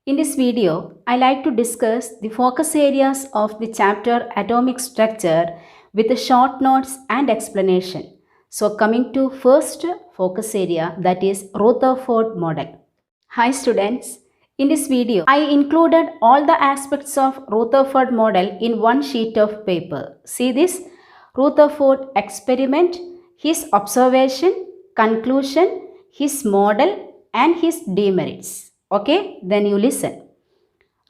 In this video, I like to discuss the focus areas of the chapter Atomic Structure with short notes and explanation. So coming to first focus area, that is Rutherford model. Hi students, in this video I included all the aspects of Rutherford model in one sheet of paper. See this Rutherford experiment, his observation, conclusion, his model and his demerits. Okay, then you listen.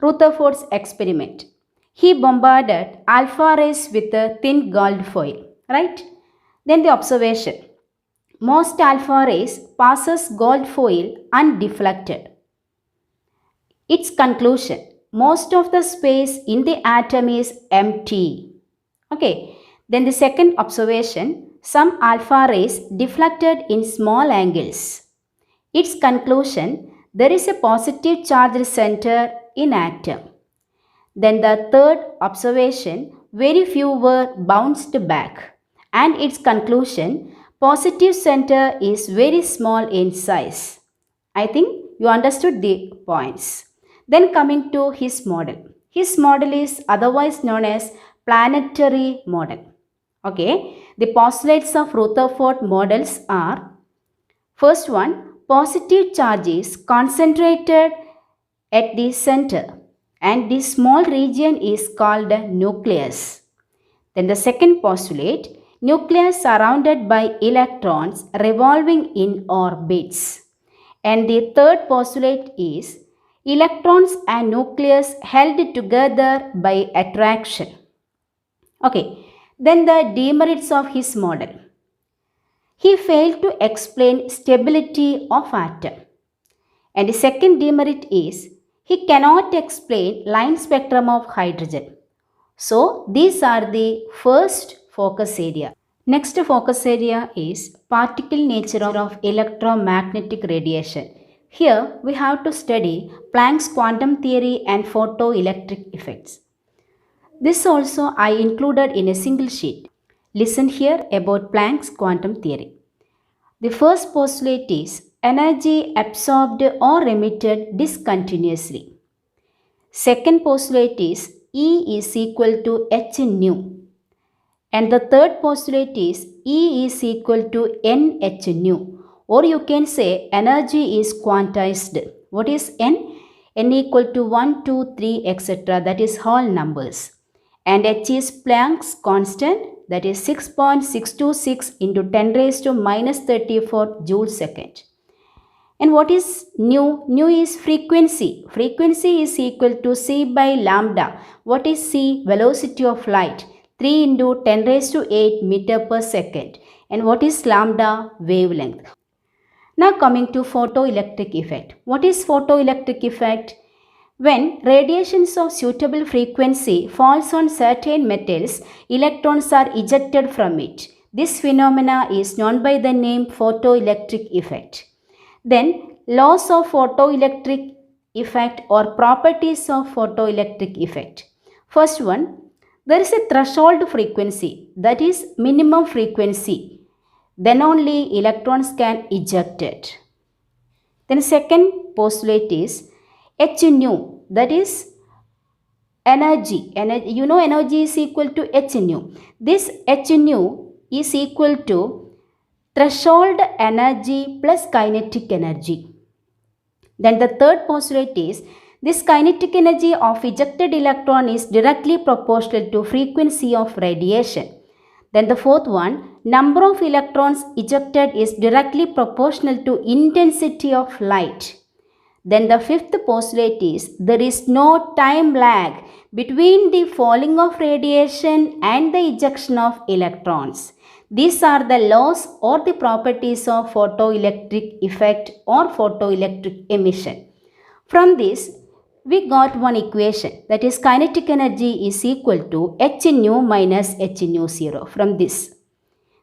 Rutherford's experiment. He bombarded alpha rays with a thin gold foil, right? Then the observation. Most alpha rays passes gold foil undeflected. Its conclusion. Most of the space in the atom is empty. Okay. Then the second observation. Some alpha rays deflected in small angles. Its conclusion. There is a positive charge center in atom. Then the third observation, very few were bounced back. And its conclusion, positive center is very small in size. I think you understood the points. Then coming to his model. His model is otherwise known as planetary model. Okay, the postulates of Rutherford models are, first one, positive charge is concentrated at the center and this small region is called the nucleus. Then the second postulate, nucleus surrounded by electrons revolving in orbits. And the third postulate is electrons and nucleus held together by attraction. Okay, then the demerits of his model. He failed to explain stability of atom. And the second demerit is he cannot explain line spectrum of hydrogen. So these are the first focus area. Next focus area is particle nature of electromagnetic radiation. Here we have to study Planck's quantum theory and photoelectric effects. This also I included in a single sheet. Listen here about Planck's quantum theory. The first postulate is energy absorbed or emitted discontinuously. Second postulate is E is equal to h nu. And the third postulate is E is equal to nh nu. Or you can say energy is quantized. What is n? N equal to 1, 2, 3, etc. That is whole numbers. And h is Planck's constant, that is 6.626 into 10 raised to minus 34 joules second. And what is nu? Nu is frequency. Frequency is equal to c by lambda. What is c? Velocity of light. 3 into 10 raised to 8 meter per second. And what is lambda? Wavelength. Now coming to photoelectric effect. What is photoelectric effect? When radiations of suitable frequency falls on certain metals, electrons are ejected from it. This phenomena is known by the name photoelectric effect. Then laws of photoelectric effect or properties of photoelectric effect. First one, there is a threshold frequency, that is minimum frequency. Then only electrons can eject it. Then second postulate is h nu, that is energy. You know energy is equal to h nu. This h nu is equal to threshold energy plus kinetic energy. Then the third postulate is this kinetic energy of ejected electron is directly proportional to frequency of radiation. Then the fourth one, number of electrons ejected is directly proportional to intensity of light. Then the fifth postulate is there is no time lag between the falling of radiation and the ejection of electrons. These are the laws or the properties of photoelectric effect or photoelectric emission. From this, we got one equation, that is kinetic energy is equal to h nu minus h nu 0 from this.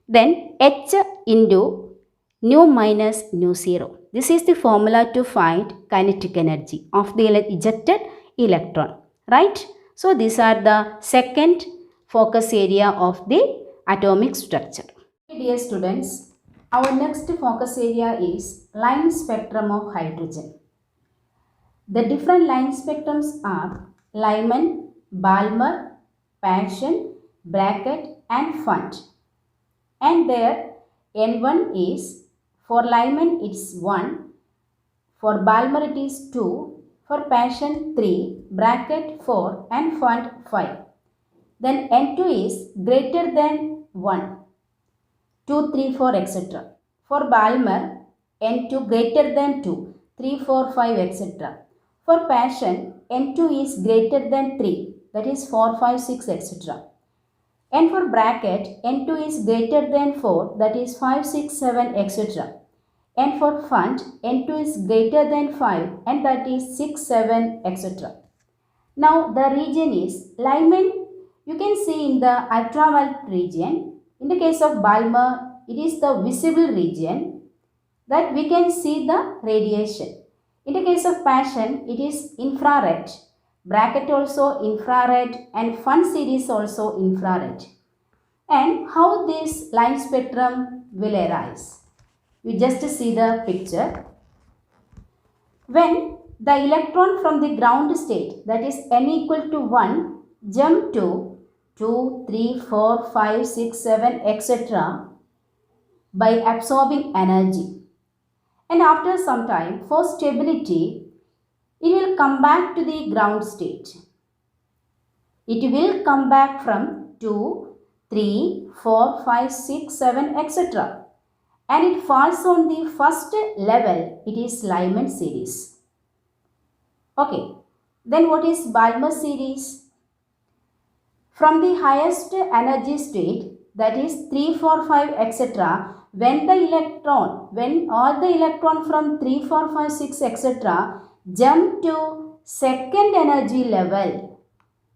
Then h into nu minus nu 0. This is the formula to find kinetic energy of the ejected electron, right? So these are the second focus area of the atomic structure. Dear students, our next focus area is line spectrum of hydrogen. The different line spectrums are Lyman, Balmer, Paschen, Brackett and Funt. And there N1 is, for Lyman it's 1, for Balmer it is 2, for Paschen 3, Brackett 4 and Funt 5. Then N2 is greater than 1, 2, 3, 4 etc. For Balmer N2 greater than 2, 3, 4, 5 etc. For Paschen N2 is greater than 3, that is 4, 5, 6 etc. And for Brackett N2 is greater than 4, that is 5, 6, 7 etc. And for Funt N2 is greater than 5 and that is 6, 7 etc. Now the region is Lyman, you can see in the ultraviolet region. In the case of Balmer, it is the visible region that we can see the radiation. In the case of Paschen, it is infrared. Brackett also infrared and Funt series also infrared. And how this line spectrum will arise? You just see the picture. When the electron from the ground state, that is n equal to 1, jump to 2, 3, 4, 5, 6, 7 etc. by absorbing energy. And after some time, for stability, it will come back to the ground state. It will come back from 2, 3, 4, 5, 6, 7 etc. And it falls on the first level, it is Lyman series. Okay, then what is Balmer series? From the highest energy state, that is 3, 4, 5 etc. When all the electron from 3, 4, 5, 6 etc. jump to second energy level,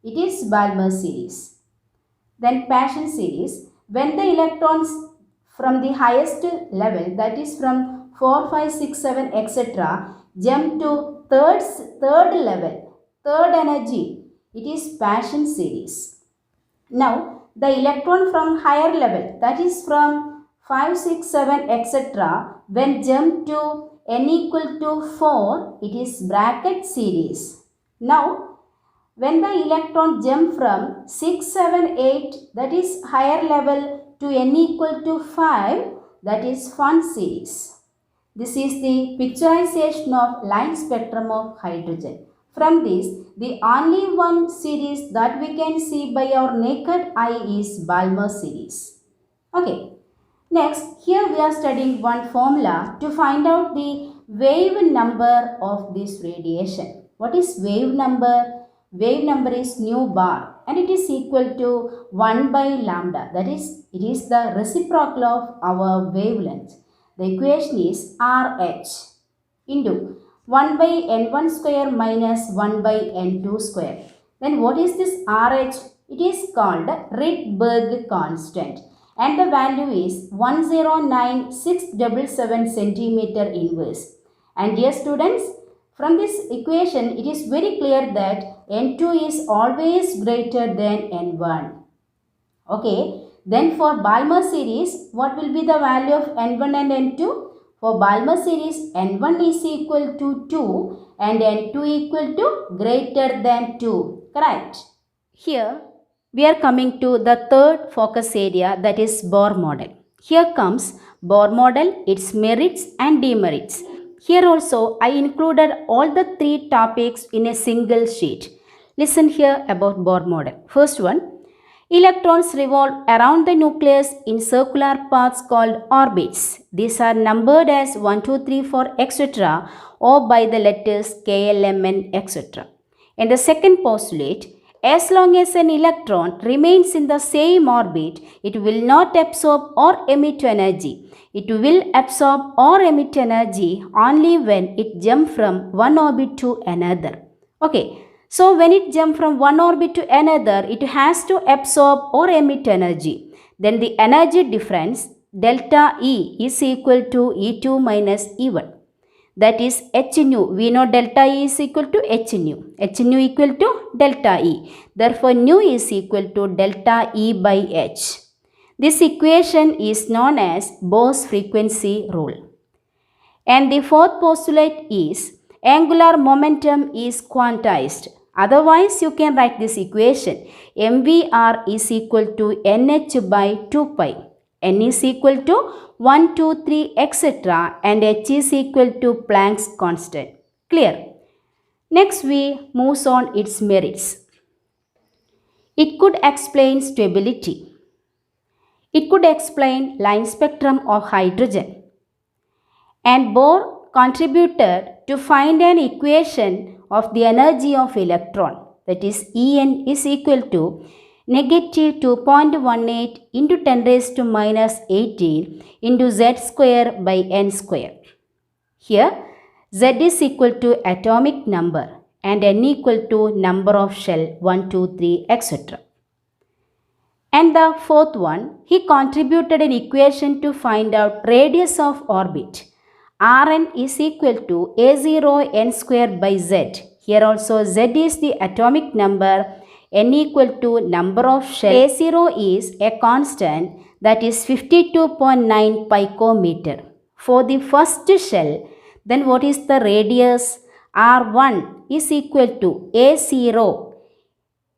it is Balmer series. Then Paschen series, when the electrons from the highest level, that is from 4, 5, 6, 7 etc. jump to third level, third energy, it is Paschen series. Now the electron from higher level, that is from 5, 6, 7 etc. when jump to n equal to 4, it is Brackett series. Now when the electron jump from 6, 7, 8, that is higher level, to n equal to 5, that is Funt series. This is the picturization of line spectrum of hydrogen. From this, the only one series that we can see by our naked eye is Balmer series. Okay. Next, here we are studying one formula to find out the wave number of this radiation. What is wave number? Wave number is nu bar and it is equal to 1 by lambda. That is, it is the reciprocal of our wavelength. The equation is RH into 1 by n1 square minus 1 by n2 square. Then what is this RH? It is called Rydberg constant and the value is 109677 centimeter inverse. And dear students, from this equation it is very clear that n2 is always greater than n1. Okay, then for Balmer series, what will be the value of n1 and n2? For Balmer series, n1 is equal to 2 and n2 equal to greater than 2. Correct? Here, we are coming to the third focus area, that is Bohr model. Here comes Bohr model, its merits and demerits. Here also, I included all the three topics in a single sheet. Listen here about Bohr model. First one. Electrons revolve around the nucleus in circular paths called orbits. These are numbered as 1, 2, 3, 4, etc. or by the letters K, L, M, N, etc. In the second postulate, as long as an electron remains in the same orbit, it will not absorb or emit energy. It will absorb or emit energy only when it jumps from one orbit to another. Okay. So when it jumps from one orbit to another, it has to absorb or emit energy. Then the energy difference, delta E, is equal to E2 minus E1. That is H nu. We know delta E is equal to H nu. H nu equal to delta E. Therefore, nu is equal to delta E by H. This equation is known as Bohr's frequency rule. And the fourth postulate is, angular momentum is quantized. Otherwise, you can write this equation. mvr is equal to nh by 2 pi. N is equal to 1, 2, 3, etc. and h is equal to Planck's constant. Clear? Next, we move on its merits. It could explain stability. It could explain line spectrum of hydrogen. And Bohr contributed to find an equation of the energy of electron, that is En is equal to negative 2.18 into 10 raised to minus 18 into z square by n square. Here z is equal to atomic number and n equal to number of shell 1, 2, 3, etc. And the fourth one, he contributed an equation to find out radius of orbit. Rn is equal to a0 n square by z. Here also z is the atomic number, n equal to number of shells. A0 is a constant, that is 52.9 picometer. For the first shell, then what is the radius? R1 is equal to A0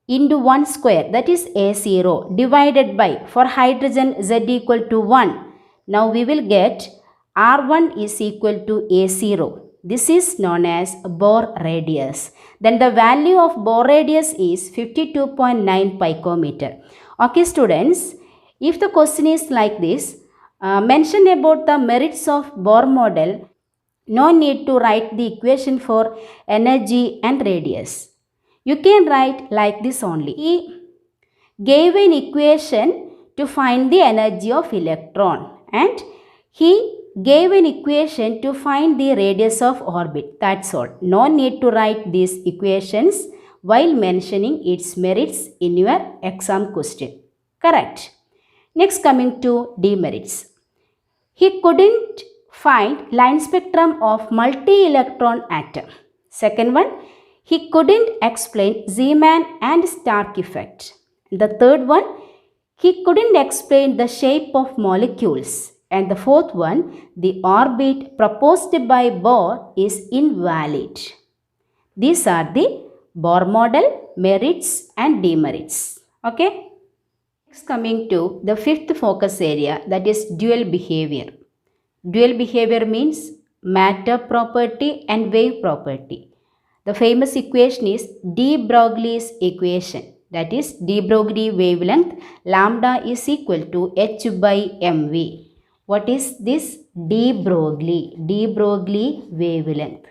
into 1 square, that is A0, divided by, for hydrogen z equal to 1. Now we will get R1 is equal to A0. This is known as Bohr radius. Then the value of Bohr radius is 52.9 picometer. Okay students, if the question is like this, mention about the merits of Bohr model. No need to write the equation for energy and radius. You can write like this only. He gave an equation to find the energy of electron and he gave an equation to find the radius of orbit. That's all. No need to write these equations while mentioning its merits in your exam question. Correct. Next, coming to demerits. He couldn't find line spectrum of multi-electron atom. Second one, he couldn't explain Zeeman and Stark effect. The third one, he couldn't explain the shape of molecules. And the fourth one, the orbit proposed by Bohr is invalid. These are the Bohr model merits and demerits. Okay. Next, coming to the fifth focus area, that is dual behavior. Dual behavior means matter property and wave property. The famous equation is de Broglie's equation. That is de Broglie wavelength lambda is equal to h by mv. What is this de Broglie? De Broglie wavelength.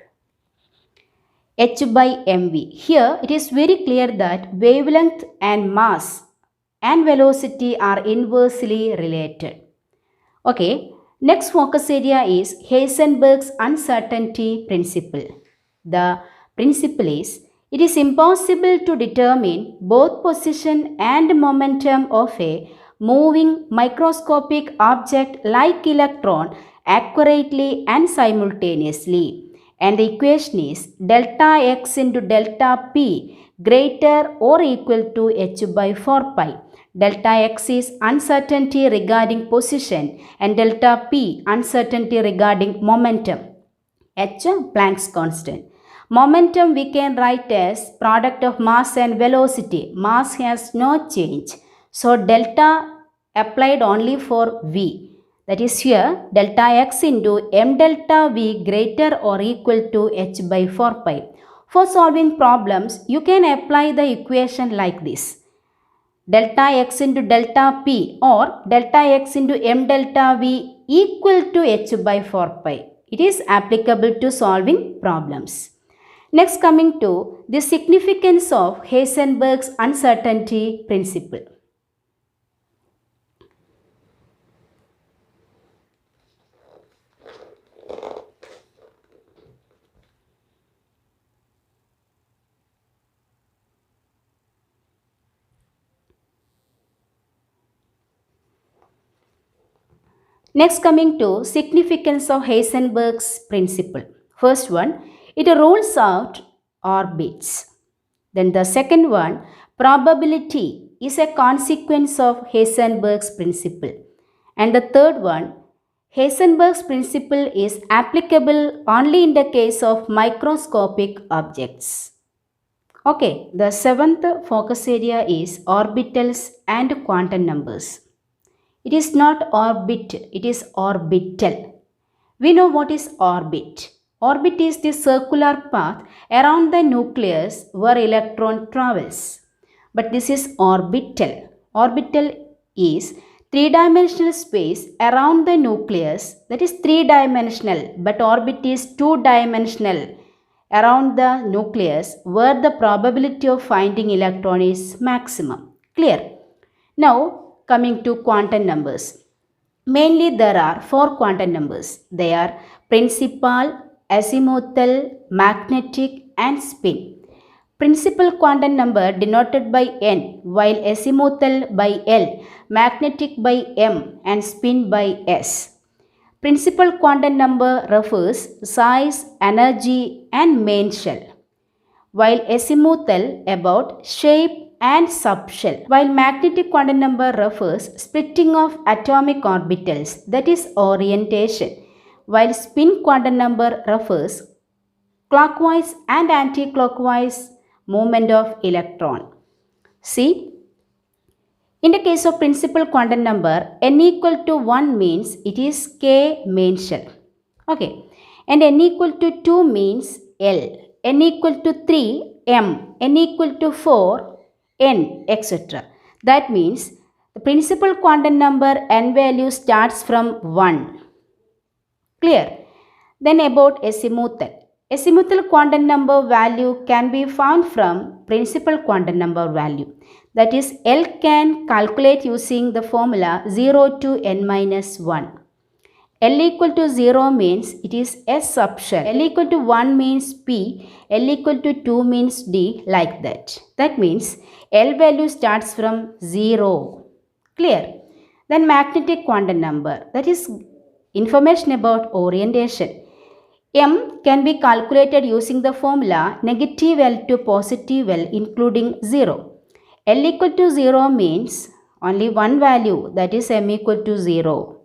H by mv. Here it is very clear that wavelength and mass and velocity are inversely related. Okay. Next focus area is Heisenberg's uncertainty principle. The principle is, it is impossible to determine both position and momentum of a moving microscopic object like electron accurately and simultaneously. And the equation is delta x into delta p greater or equal to h by 4 pi. Delta x is uncertainty regarding position and delta p uncertainty regarding momentum. H Planck's constant. Momentum we can write as product of mass and velocity. Mass has no change. So delta applied only for v. That is here delta x into m delta v greater or equal to h by 4 pi. For solving problems, you can apply the equation like this. Delta x into delta p or delta x into m delta v equal to h by 4 pi. It is applicable to solving problems. Next, coming to the significance of Heisenberg's uncertainty principle. Next, coming to significance of Heisenberg's principle. First one, it rules out orbits. Then the second one, probability is a consequence of Heisenberg's principle. And the third one, Heisenberg's principle is applicable only in the case of microscopic objects. Okay, the seventh focus area is orbitals and quantum numbers. It is not orbit, it is orbital. We know what is orbit. Orbit is the circular path around the nucleus where electron travels. But this is orbital. Orbital is three-dimensional space around the nucleus, that is three-dimensional, but orbit is two-dimensional around the nucleus where the probability of finding electron is maximum. Clear? Now coming to quantum numbers. Mainly there are four quantum numbers. They are principal, azimuthal, magnetic and spin. Principal quantum number denoted by n, while azimuthal by L, magnetic by M and spin by S. Principal quantum number refers size, energy and main shell, while azimuthal about shape and subshell, while magnetic quantum number refers splitting of atomic orbitals, that is orientation, while spin quantum number refers clockwise and anti-clockwise movement of electron. See, in the case of principal quantum number, n equal to 1 means it is k main shell. Okay, and n equal to 2 means L, n equal to 3 M, n equal to 4 N, etc. That means the principal quantum number n value starts from 1. Clear? Then about azimuthal. Azimuthal quantum number value can be found from principal quantum number value. That is, L can calculate using the formula 0 to n minus 1. L equal to 0 means it is S subshell. L equal to 1 means P. L equal to 2 means D, like that. That means L value starts from 0. Clear? Then magnetic quantum number. That is information about orientation. M can be calculated using the formula negative L to positive L including 0. L equal to 0 means only one value, that is M equal to 0.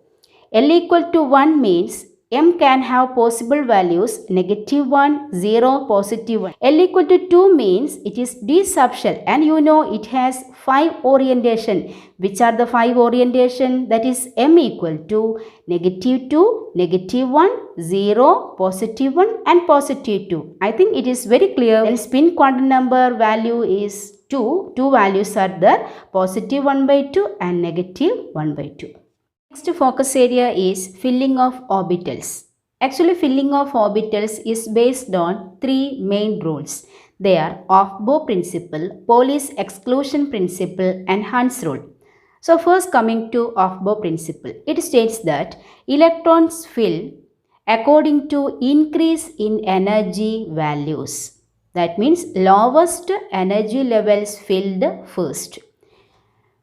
L equal to 1 means M can have possible values negative 1, 0, positive 1. L equal to 2 means it is D subshell and you know it has 5 orientation. Which are the 5 orientation? That is M equal to negative 2, negative 1, 0, positive 1 and positive 2. I think it is very clear. Then spin quantum number value is 2. Two values are there, positive 1 by 2 and negative 1 by 2. Next focus area is filling of orbitals. Actually, filling of orbitals is based on three main rules. They are Aufbau principle, Pauli's exclusion principle and Hund's rule. So first coming to Aufbau principle, it states that electrons fill according to increase in energy values. That means lowest energy levels filled first.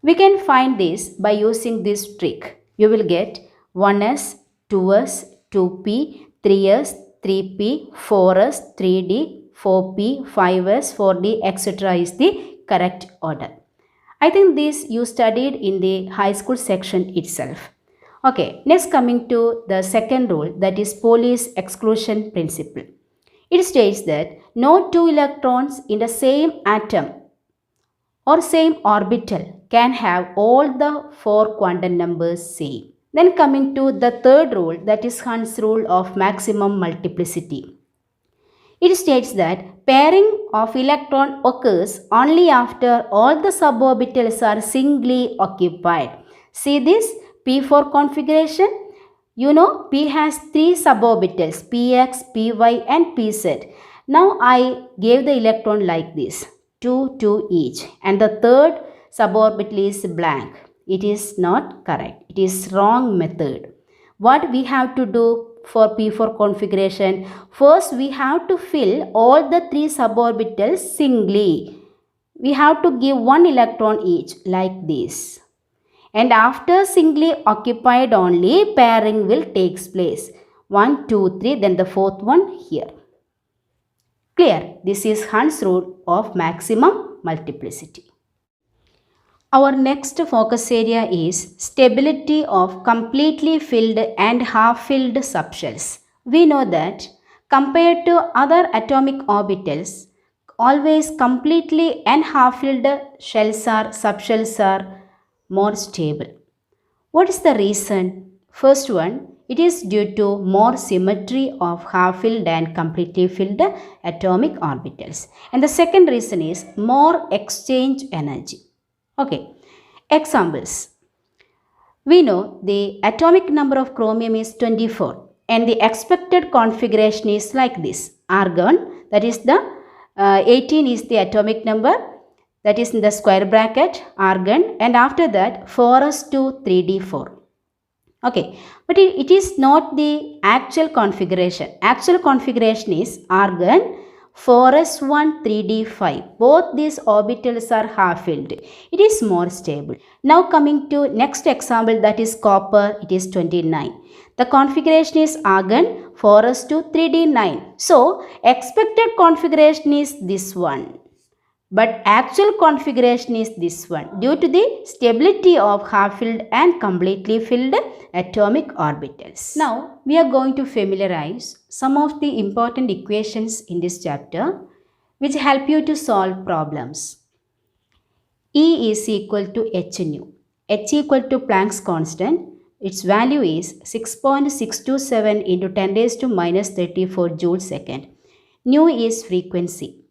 We can find this by using this trick. You will get 1s, 2s, 2p, 3s, 3p, 4s, 3d, 4p, 5s, 4d, etc. is the correct order. I think this you studied in the high school section itself. Okay, next coming to the second rule, that is Pauli's exclusion principle. It states that no two electrons in the same atom or same orbital can have all the four quantum numbers same. Then coming to the third rule, that is Hund's rule of maximum multiplicity. It states that pairing of electron occurs only after all the suborbitals are singly occupied. See this P4 configuration? You know P has three suborbitals, Px, Py and Pz. Now I gave the electron like this, 2, 2 each, and the third suborbital is blank. It is not correct. It is wrong method. What we have to do for P4 configuration? First we have to fill all the three suborbitals singly. We have to give one electron each like this. And after singly occupied only pairing will take place. 1, 2, 3, then the fourth one here. Clear? This is Hund's rule of maximum multiplicity. Our next focus area is stability of completely filled and half-filled subshells. We know that compared to other atomic orbitals, always completely and half-filled subshells are more stable. What is the reason? First one, it is due to more symmetry of half-filled and completely filled atomic orbitals. And the second reason is more exchange energy. Okay, examples. We know the atomic number of chromium is 24 and the expected configuration is like this. Argon, that is the 18 is the atomic number, that is in the square bracket, argon, and after that 4s2 3d4. Okay, but it is not the actual configuration. Actual configuration is argon 4s1 3d5. Both these orbitals are half filled. It is more stable. Now coming to next example, that is copper. It is 29. The configuration is argon 4s2 3d9. So expected configuration is this one. But actual configuration is this one due to the stability of half-filled and completely filled atomic orbitals. Now we are going to familiarize some of the important equations in this chapter which help you to solve problems. E is equal to h nu. H equal to Planck's constant. Its value is 6.627 into 10 raised to minus 34 joule second. Nu is frequency.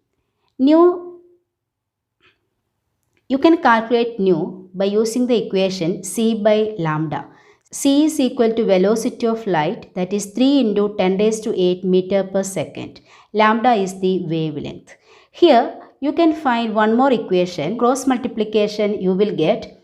You can calculate nu by using the equation c by lambda. C is equal to velocity of light, that is 3 into 10 raised to 8 meter per second. Lambda is the wavelength. Here you can find one more equation. Cross multiplication you will get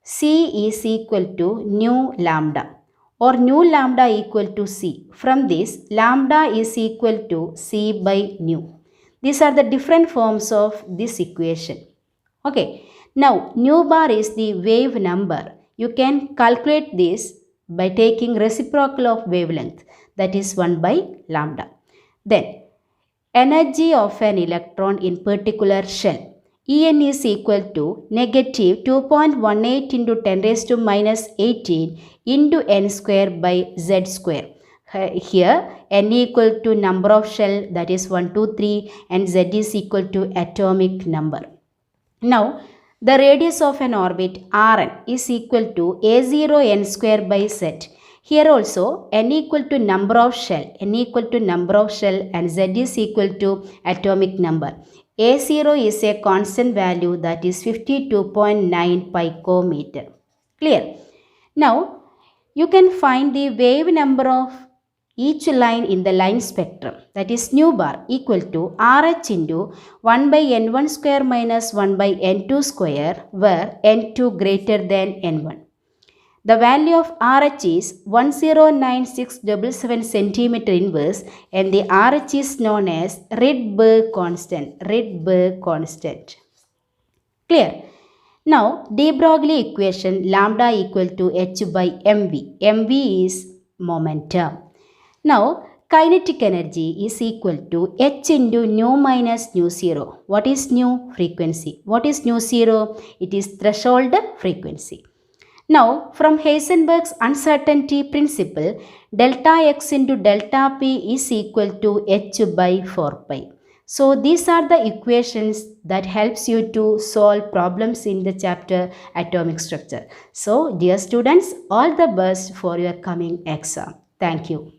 C is equal to nu lambda or nu lambda equal to C. From this, lambda is equal to C by nu. These are the different forms of this equation. Okay, now nu bar is the wave number. You can calculate this by taking reciprocal of wavelength, that is 1 by lambda. Then energy of an electron in particular shell. En is equal to negative 2.18 into 10 raised to minus 18 into n square by z square. Here n equal to number of shell, that is 1, 2, 3, and z is equal to atomic number. Now the radius of an orbit Rn is equal to a0 n square by z. Here also n equal to number of shell, and z is equal to atomic number. A0 is a constant value, that is 52.9 picometer. Clear? Now you can find the wave number of each line in the line spectrum, that is nu bar equal to RH into 1 by n1 square minus 1 by n2 square, where n2 greater than n1. The value of RH is 109677 centimeter inverse, and the RH is known as Rydberg constant. Clear? Now de Broglie equation, lambda equal to h by mv. mv is momentum. Now kinetic energy is equal to h into nu minus nu zero. What is nu? Frequency. What is nu zero? It is threshold frequency. Now from Heisenberg's uncertainty principle, delta x into delta p is equal to h by 4 pi. So these are the equations that helps you to solve problems in the chapter atomic structure. So dear students, all the best for your coming exam. Thank you.